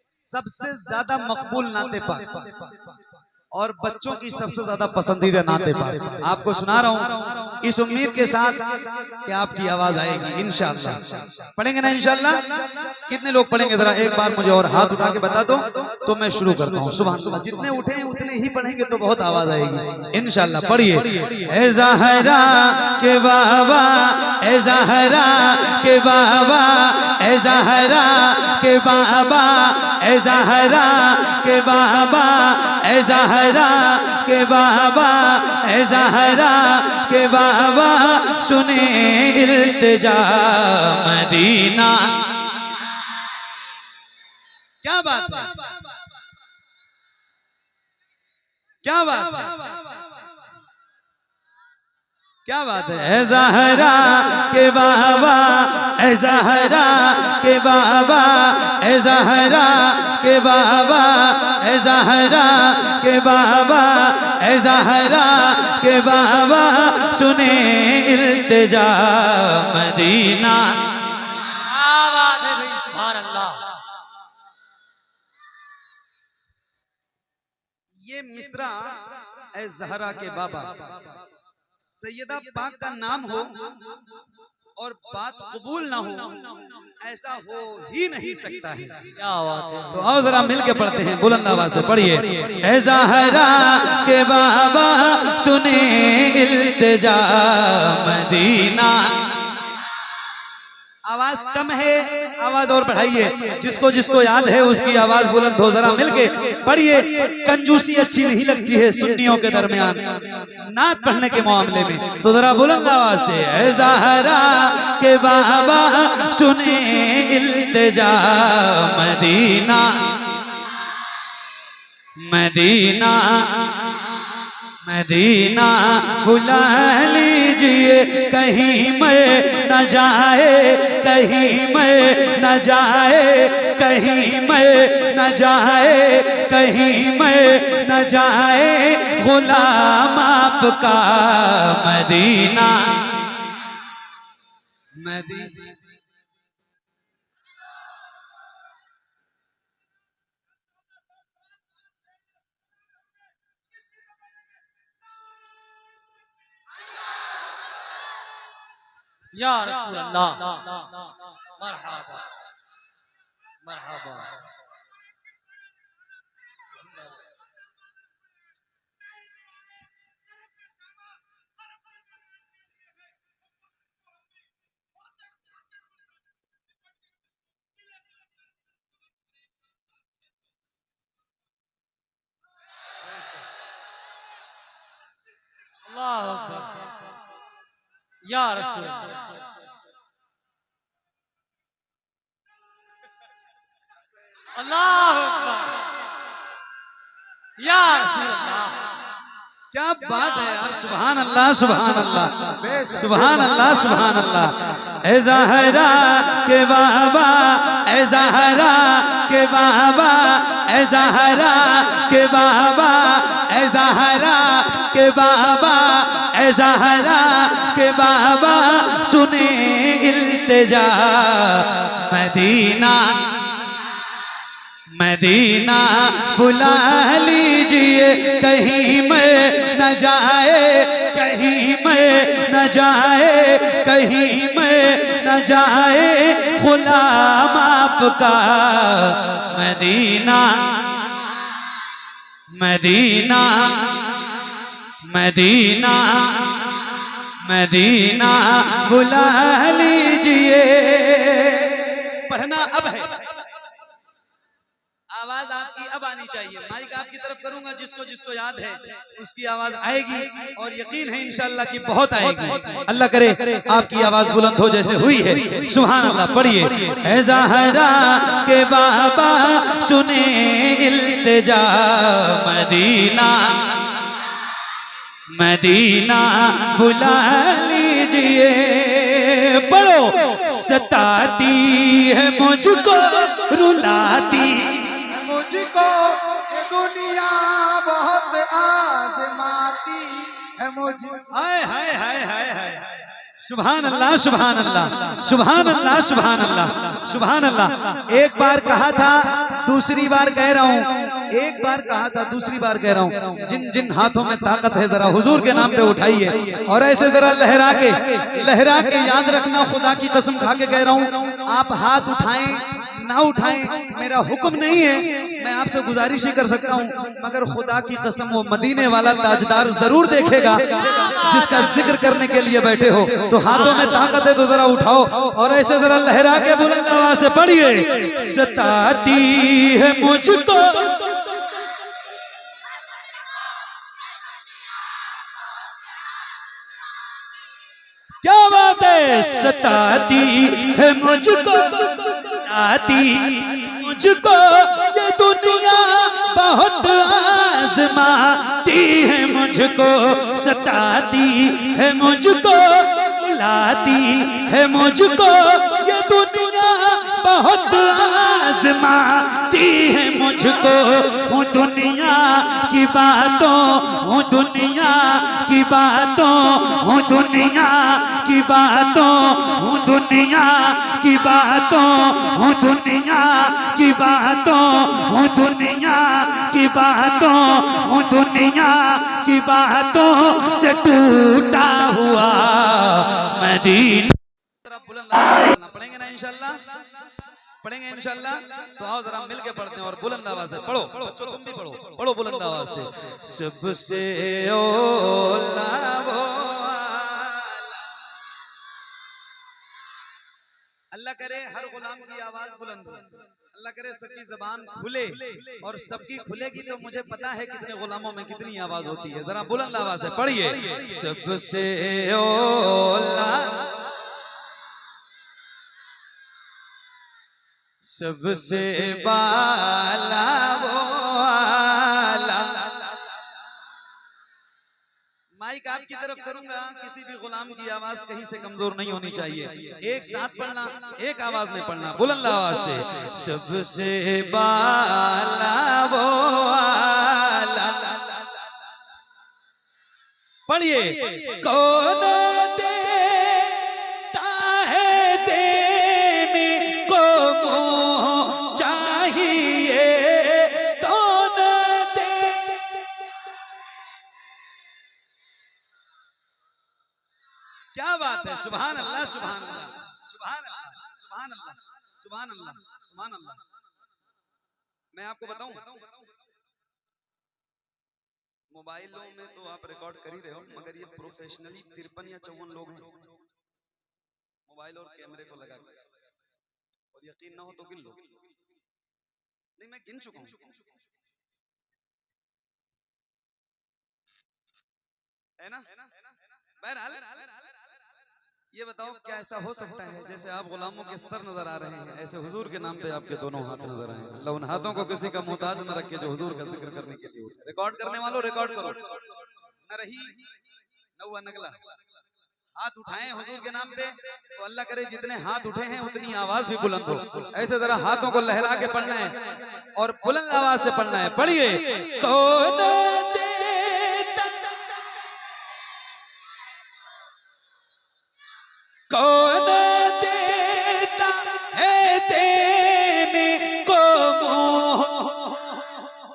सबसे ज्यादा मकबूल नाते पाक और बच्चों की सबसे ज्यादा पसंदीदा नाते पाक आपको सुना रहा हूँ, इस उम्मीद के साथ कि आपकी आवाज आएगी इंशाअल्लाह। पढ़ेंगे ना इंशाअल्लाह? कितने लोग पढ़ेंगे जरा एक बार मुझे और हाथ उठा के बता दो तो मैं शुरू करता हूँ। सुभान अल्लाह, जितने उठे उतने ही पढ़ेंगे तो बहुत आवाज आएगी इंशाअल्लाह। पढ़िए। ए ज़हरा के बाबा, ए ज़हरा के बाबा, ए ज़हरा के बाबा, ए ज़हरा के बाबा, ए ज़हरा के बाबा, ए ज़हरा के बाबा, सुने इल्तिजा मदीना। क्या बात है, क्या बात है, क्या बात है। ए ज़हरा के बाबा, ए ज़हरा के बाबा, ए ज़हरा के बाबा, ए ज़हरा के बाबा, ए ज़हरा के बाबा, सुने इल्तिजा मदीना। सुभान अल्लाह। ये मिसरा ए ज़हरा के बाबा, सैयदा पाक का नाम हो और बात कबूल ना हो, ऐसा हो ही नहीं सकता है। क्या बात है। तो आओ जरा मिल के पढ़ते हैं बुलंद आवाज से। पढ़िए। ए ज़हरा के बाबा, सुने इल्तिजा मदीना। आवाज कम है, आवाज और बढ़ाइए। जिसको जिसको याद है उसकी आवाज बुलंद हो, जरा मिलके पढ़िए। कंजूसी अच्छी नहीं लगती है सुन्नियों के दरमियान नात पढ़ने के मामले में, तो जरा बुलंद आवाज से। ए ज़हरा के बाबा, सुने इल्तिजा मदीना, मदीना, मदीना बुला लीजिए, कहीं मैं न जाए, कहीं मैं न जाए, कहीं मैं न जाए, कहीं मैं न जाए, गुलाम आपका मदीना, मदीना। या रसूल अल्लाह, मरहबा मरहबा। अल्लाह अकबर। या रसूल अल्लाह अकबर। या रसूल अल्लाह। क्या बात है यार। सुभान अल्लाह, सुभान अल्लाह, सुभान अल्लाह, सुभान अल्लाह। ए ज़हरा के बाबा, ए ज़हरा के बाबा, ए ज़हरा के बाबा, ए ज़हरा के बाबा, ए ज़हरा के बाबा, सुने इल्तिजा मदीना, मदीना बुला लीजिए, कहीं मैं न जाए, कहीं मैं न जाए, कहीं मैं न जाए, गुलाम आपका मदीना, मदीना, मदीना, मदीना बुला लीजिए। पढ़ना अब है, आवाज आपकी अब आनी चाहिए। माइक आपकी तरफ करूंगा, जिसको जिसको याद है उसकी आवाज आएगी और यकीन है इंशाअल्लाह की बहुत आएगी। अल्लाह करे आपकी आवाज बुलंद हो जैसे हुई है। सुभान अल्लाह। पढ़िए। ए ज़हरा के बाबा, सुने इल्तिजा मदीना, मदीना बुला लीजिए। पढ़ो। सताती है मुझको, रुलाती मुझको ये दुनिया बहुत आज़माती है मुझे। हाय हाय हाय हाय हाय। सुभान अल्लाह सुभान अल्लाह सुभान अल्लाह सुभान अल्लाह सुभान अल्लाह। एक बार कहा था दूसरी बार कह रहा हूँ, एक बार कहा था दूसरी बार कह रहा हूँ, जिन जिन हाथों में ताकत है जरा हुजूर के नाम पे उठाइए और ऐसे जरा लहरा के याद रखना, खुदा की कसम खा के कह रहा हूँ, आप हाथ उठाएं ना उठाएं मेरा हुक्म नहीं है, मैं आपसे गुजारिश ही कर सकता हूँ, मगर खुदा की कसम वो मदीने वाला ताजदार जरूर देखेगा जिसका जिक्र करने के लिए बैठे हो। तो हाथों में ताकत है तो जरा उठाओ और ऐसे जरा लहरा के बुलंद आवाज से पढ़िए, सताती है मुझको क्या बात है, सताती है मुझको आती मुझको ये दुनिया बहुत आजमाती है मुझको, सताती है मुझको लाती है मुझको ये दुनिया बहुत आजमाती है मुझको। हूँ दुनिया की बातों, हूँ दुनिया की बातों, हूँ दुनिया की बातों, हूँ दुनिया की बातों, हूँ दुनिया की बातों, हूँ दुनिया की बातों, हूँ दुनिया की बातों से टूटा हुआ मदीना। पढ़ेंगे ना इंशाल्लाह, पढ़ेंगे इंशाल्लाह। तो आओ जरा मिलके पढ़ते हैं और बुलंद आवाज से पढ़ो, बच्चों तुम भी पढ़ो, पढ़ो बुलंद आवाज से। सबसे ओला वो अल्लाह करे हर गुलाम की आवाज बुलंद हो, अल्लाह करे सबकी जबान खुले, और सबकी खुलेगी तो मुझे पता है कितने गुलामों में कितनी आवाज होती है। जरा बुलंद आवाज से पढ़िए, सबसे ओला सबसे बाला वो आला। माइक आपकी तरफ करूंगा, किसी भी गुलाम की आवाज कहीं से कमजोर नहीं होनी चाहिए। एक साथ पढ़ना, एक आवाज में पढ़ना, बुलंद आवाज से, सबसे बाला वो आला। पढ़िए, कौन देता है देने को मोह चाहिए, कौन दे। क्या बात है, सुभान अल्लाह सुभान अल्लाह सुभान अल्लाह सुभान अल्लाह सुभान अल्लाह सुभान अल्लाह। मैं आपको बताऊं, मोबाइलों में तो आप रिकॉर्ड कर ही रहे हो, मगर ये प्रोफेशनली 53 या 54 लोग हैं मोबाइल और कैमरे को लगा के, और यकीन ना हो तो गिन लो। नहीं मैं गिन चुका हूं, है ना। बहरहाल ये बताओ क्या ऐसा हो सकता है जैसे आप गुलामों के सर नजर आ रहे हैं, ऐसे हुजूर के नाम पे आपके दोनों हाथ नजर आए। अल्लाह उन हाथों को किसी का मोहताज न रखे जो हुजूर का जिक्र करने के लिए। रिकॉर्ड करने वालों रिकॉर्ड करो, न रही न हुआ नगला। हाथ उठाएं हुजूर के नाम पे तो अल्लाह करे जितने हाथ उठे हैं उतनी आवाज भी बुलंद हो। ऐसे जरा हाथों को लहरा के पढ़ना है और बुलंद आवाज से पढ़ना है। पढ़िए, कौन कौन देता है देने को मोह,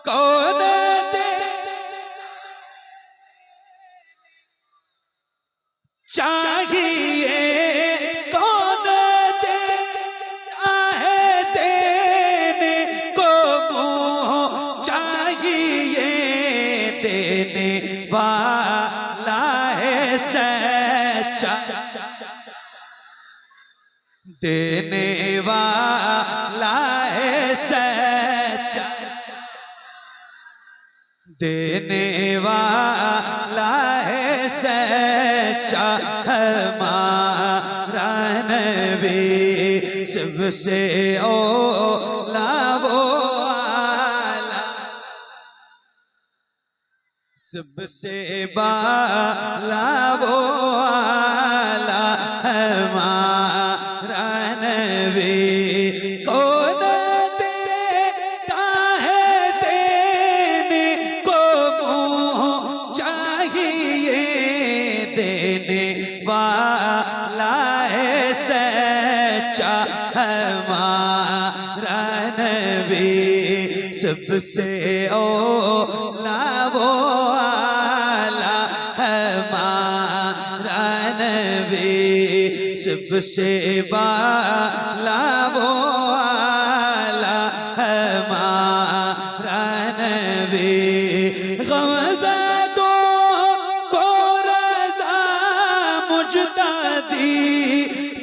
कौन दे चाहिए, कौन देता है देने को मोह चाहिए, देने वाला है सच्चा, देने वाला है सच्चा, देने वाला है सच्चा हमारा नबी, सबसे ओला वो आला, सबसे बाला वो आला हमारा नबी। कौन देता है देने को मोह चाहिए, देने वाला नबी सबसे ओला वो आला हमारा नबी सबसे बाला वो आला हमारा नबी गमज़दों को रज़ा मुजतदी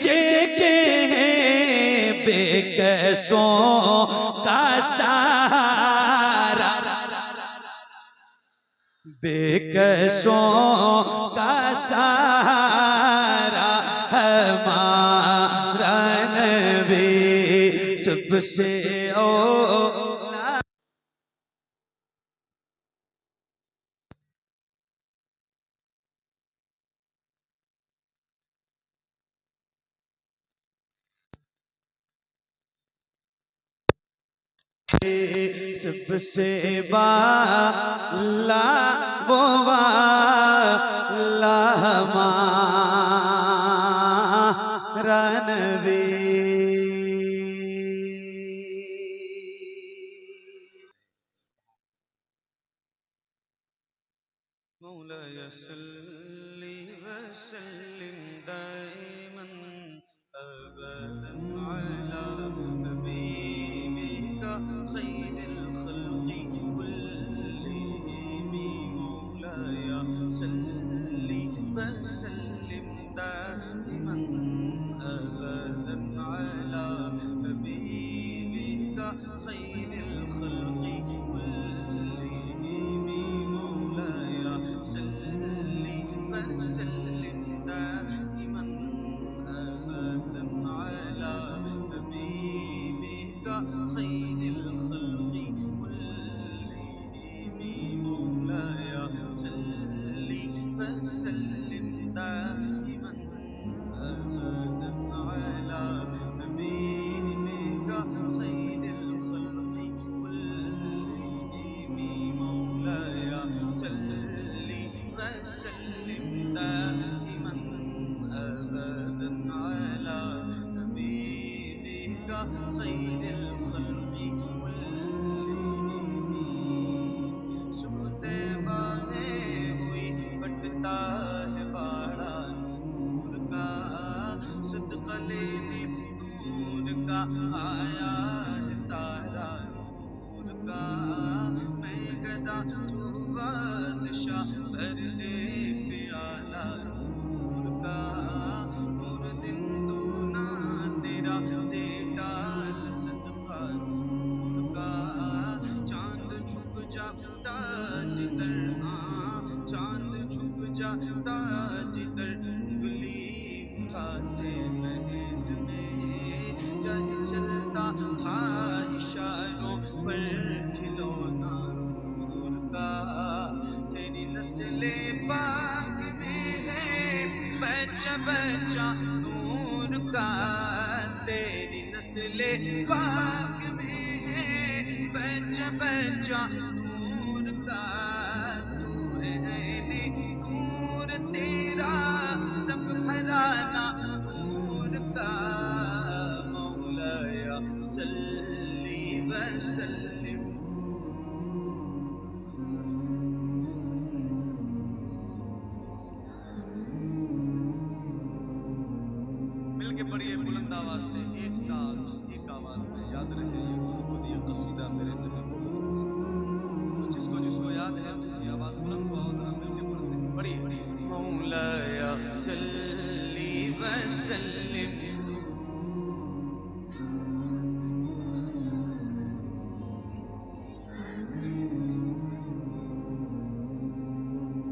जेके हैं बेकसों का सहारा बेकसों का सहारा हमारा नबी सबसे ओला सबसे बाला वो वाला हमारा नबी मौलाय सल्ली वसल्लिम दाइमन अबदन अला हबीबिका खैरिल खल्क़ि कुल्लिहिम मौलाय सल्ली वसल्लिम दाइमन अबदन अला हबीबिका खैरिल खल्क़ि कुल्लिहिम मौलाय सल्ली वसल्लिम दाइमन अबदन अला हबीबिका खैरिल खल्क़ि कुल्लिहिम मौलाय सल्ली वसल्लिम दाइमन अबदन अला हबीबिका खैरिल खल्क़ि कुल्लिहिम मौलाय सल्ली वसल्लिम दाइमन अबदन अला हबीबिका खैरिल खल्क़ि कुल्लिहिम सुबह तैबा में हुई बटता है बाड़ा नूर का सदका लेने नूर का आया है तारा नूर का मैं गदा तू बादशाह भर दे प्याला नूर का नूर दिन दूना तेरा दे डाल सदका नूर का चांद झुक जाता जिधर चांद झुक जाता जिधर उंगली उठाते महद में यही चलता था इशारों पर खिलौना नूर का तेरी नस्ले पाक में है बच्चा बच्चा नूर का तेरी नस्ले पाक में है बच्चा बच्चा नूर का तू है ऐने नूर तेरा सब घराना नूर का मौलाया सल्ली वसल्लिम मिलके पढ़िए बुलंद आवाज से एक साथ एक आवाज में याद रहे ये दुरूद ये कसीदा मेरे नबी को तो जिसको जिसको याद है उसकी आवाज बुलंद हो और मिलके पढ़ते हैं पढ़िए मौलाया सल्ली वसल्लिम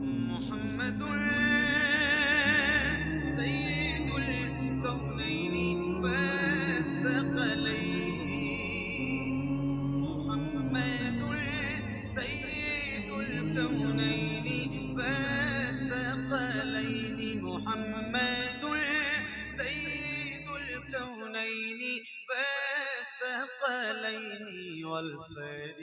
मुहम्मदुर सय्यिदुल कौनैनि वत्थक़लैन मुहम्मदुर सय्यिदुल कौनैनि वत्थक़लैन मुहम्मदुर सय्यिदुल कौनैनि वत्थक़लैन